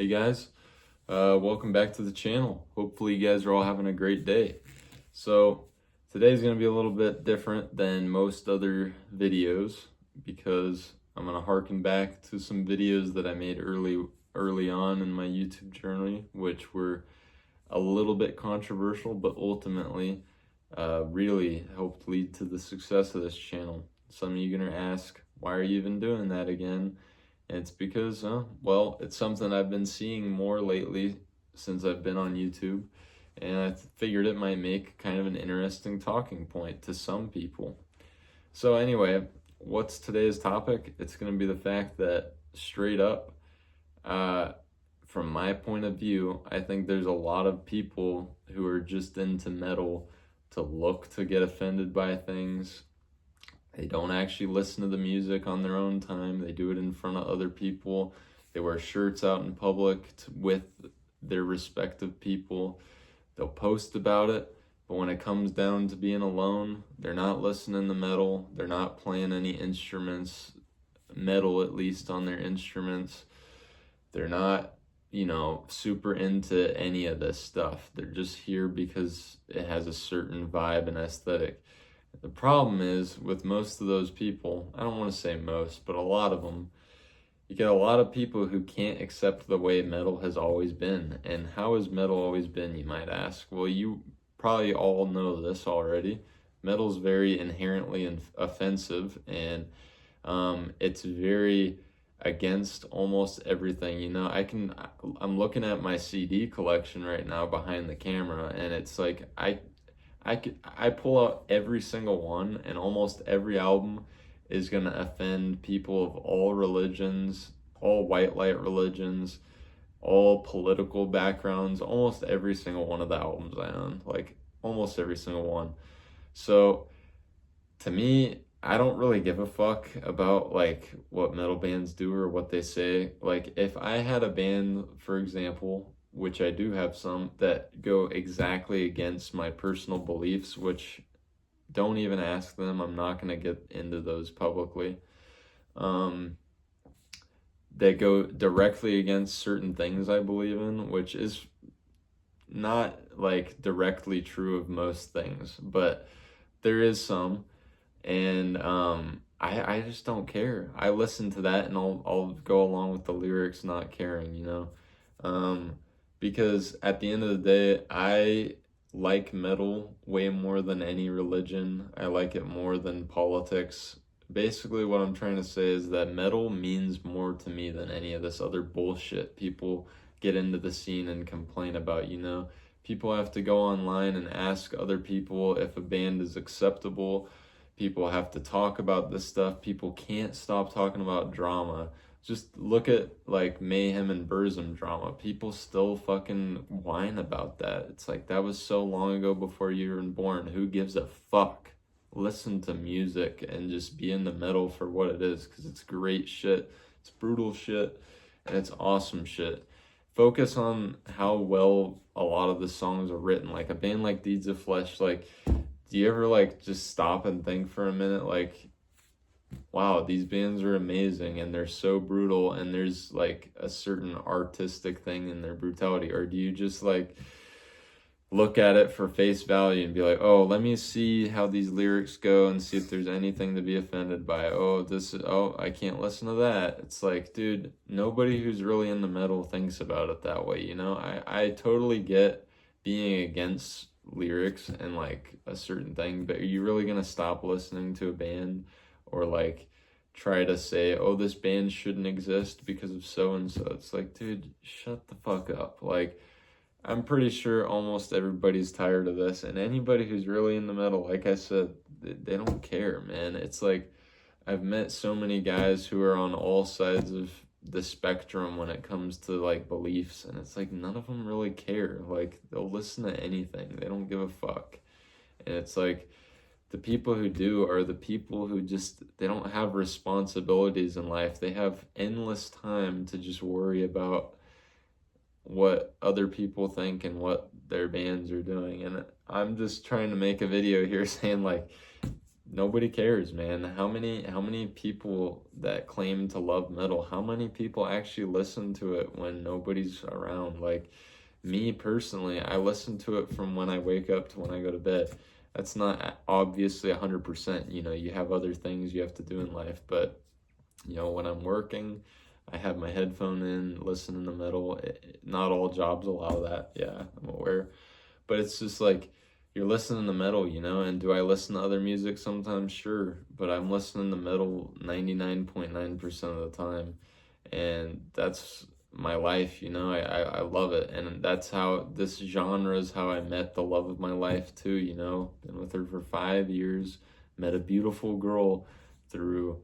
Hey guys, welcome back to the channel. Hopefully you guys are all having a great day. So today's going to be a little bit different than most other videos because I'm going to harken back to some videos that I made early on in my YouTube journey, which were a little bit controversial, but ultimately really helped lead to the success of this channel. Some of you are going to ask, why are you even doing that again? And it's because, well, it's something I've been seeing more lately since I've been on YouTube. And I figured it might make kind of an interesting talking point to some people. So anyway, what's today's topic? It's going to be the fact that straight up, from my point of view, I think there's a lot of people who are just into metal to look to get offended by things. They don't actually listen to the music on their own time. They do it in front of other people. They wear shirts out in public with their respective people. They'll post about it, but when it comes down to being alone, they're not listening to metal. They're not playing any instruments, metal at least on their instruments. They're not, super into any of this stuff. They're just here because it has a certain vibe and aesthetic. The problem is with most of those people, I don't want to say most, but a lot of them, you get a lot of people who can't accept the way metal has always been. And how has metal always been, you might ask? Well, you probably all know this already. Metal's very inherently offensive, and it's very against almost everything. I'm looking at my CD collection right now behind the camera, and it's like I pull out every single one, and almost every album is going to offend people of all religions, all white light religions, all political backgrounds. Almost every single one of the albums I own, like almost every single one. So to me, I don't really give a fuck about like what metal bands do or what they say. Like if I had a band, for example, which I do have some, that go exactly against my personal beliefs, which don't even ask them. I'm not going to get into those publicly. They go directly against certain things I believe in, which is not like directly true of most things, but there is some. And I just don't care. I listen to that and I'll go along with the lyrics not caring. Because at the end of the day, I like metal way more than any religion. I like it more than politics. Basically, what I'm trying to say is that metal means more to me than any of this other bullshit people get into the scene and complain about. People have to go online and ask other people if a band is acceptable. People have to talk about this stuff. People can't stop talking about drama. Just look at like Mayhem and Burzum drama. People still fucking whine about that. It's like, that was so long ago before you were born. Who gives a fuck? Listen to music and just be in the metal for what it is, because it's great shit. It's brutal shit, and it's awesome shit. Focus on how well a lot of the songs are written. Like a band like Deeds of Flesh, like, do you ever like just stop and think for a minute, like, wow, these bands are amazing and they're so brutal, and there's like a certain artistic thing in their brutality? Or do you just like look at it for face value and be like, oh, let me see how these lyrics go and see if there's anything to be offended by? Oh, I can't listen to that. It's like, dude, nobody who's really into metal thinks about it that way. I totally get being against lyrics and like a certain thing, but are you really gonna stop listening to a band or like try to say, oh, this band shouldn't exist because of so and so? It's like, dude, shut the fuck up. Like, I'm pretty sure almost everybody's tired of this, and anybody who's really into metal, like I said, they don't care, man. It's like, I've met so many guys who are on all sides of the spectrum when it comes to like beliefs, and it's like none of them really care. Like, they'll listen to anything. They don't give a fuck. And it's like, the people who do are the people who just, they don't have responsibilities in life. They have endless time to just worry about what other people think and what their bands are doing. And I'm just trying to make a video here saying, like, nobody cares, man. How many people that claim to love metal, how many people actually listen to it when nobody's around? Like me personally, I listen to it from when I wake up to when I go to bed. That's not obviously 100%, you know, you have other things you have to do in life, but you know, when I'm working, I have my headphone in, listening to metal. Not all jobs allow that. Yeah, I'm aware. But it's just like you're listening to metal, you know, and do I listen to other music sometimes? Sure, but I'm listening to metal 99.9% of the time. And that's my life, you know. I love it. And that's how this genre is how I met the love of my life too, you know. Been with her for 5 years, met a beautiful girl through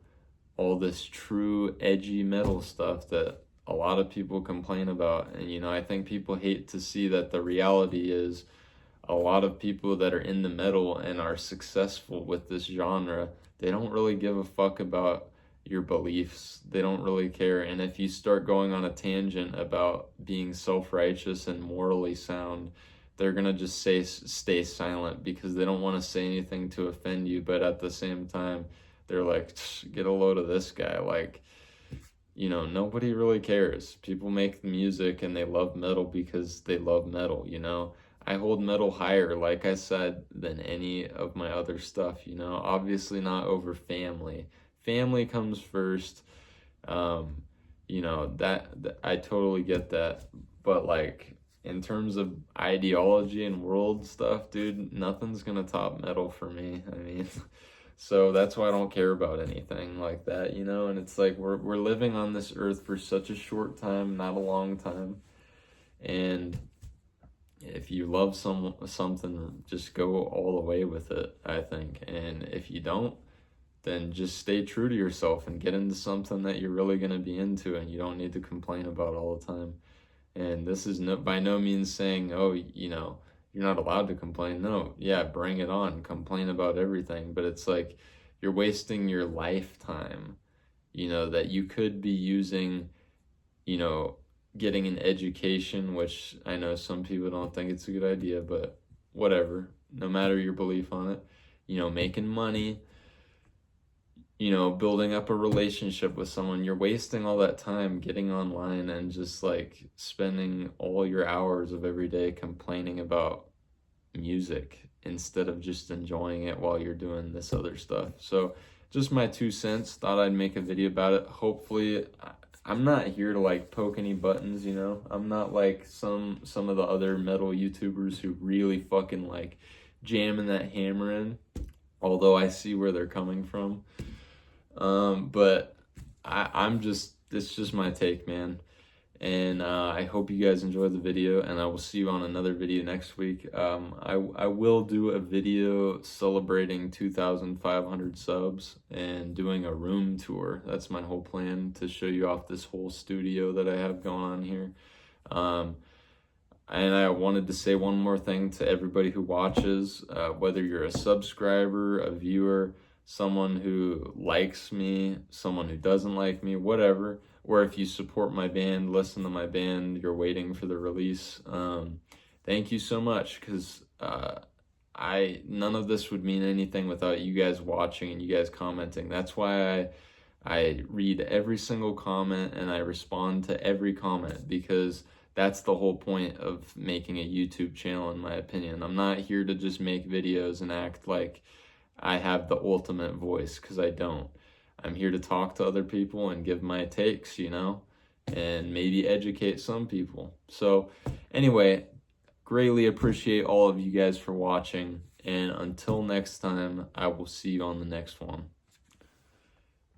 all this true edgy metal stuff that a lot of people complain about. And you know, I think people hate to see that the reality is a lot of people that are in the metal and are successful with this genre, they don't really give a fuck about your beliefs. They don't really care. And if you start going on a tangent about being self-righteous and morally sound, they're gonna just stay silent because they don't want to say anything to offend you, but at the same time they're like, get a load of this guy. Like, you know, nobody really cares. People make music and they love metal because they love metal, you know. I hold metal higher, like I said, than any of my other stuff, you know. Obviously not over family. Family comes first. You know, that I totally get that. But like in terms of ideology and world stuff, dude, nothing's gonna top metal for me. I mean, so that's why I don't care about anything like that, you know? And it's like we're living on this earth for such a short time, not a long time. And if you love something, just go all the way with it, I think. And if you don't, then just stay true to yourself and get into something that you're really going to be into and you don't need to complain about all the time. And this is by no means saying, oh, you know, you're not allowed to complain. No, yeah, bring it on. Complain about everything. But it's like you're wasting your lifetime, you know, that you could be using, you know, getting an education, which I know some people don't think it's a good idea, but whatever, no matter your belief on it, you know, making money, you know, building up a relationship with someone. You're wasting all that time getting online and just like spending all your hours of every day complaining about music instead of just enjoying it while you're doing this other stuff. So just my 2 cents, thought I'd make a video about it. Hopefully, I'm not here to like poke any buttons, you know. I'm not like some of the other metal YouTubers who really fucking like jamming that hammer in, although I see where they're coming from. But I'm just, it's just my take, man. And I hope you guys enjoyed the video, and I will see you on another video next week. I will do a video celebrating 2,500 subs and doing a room tour. That's my whole plan, to show you off this whole studio that I have going on here. And I wanted to say one more thing to everybody who watches, whether you're a subscriber, a viewer, someone who likes me, someone who doesn't like me, whatever, or if you support my band, listen to my band, you're waiting for the release, thank you so much, because none of this would mean anything without you guys watching and you guys commenting. That's why I read every single comment and I respond to every comment, because that's the whole point of making a YouTube channel, in my opinion. I'm not here to just make videos and act like I have the ultimate voice, because I don't. I'm here to talk to other people and give my takes, you know, and maybe educate some people. So anyway, greatly appreciate all of you guys for watching, and until next time, I will see you on the next one.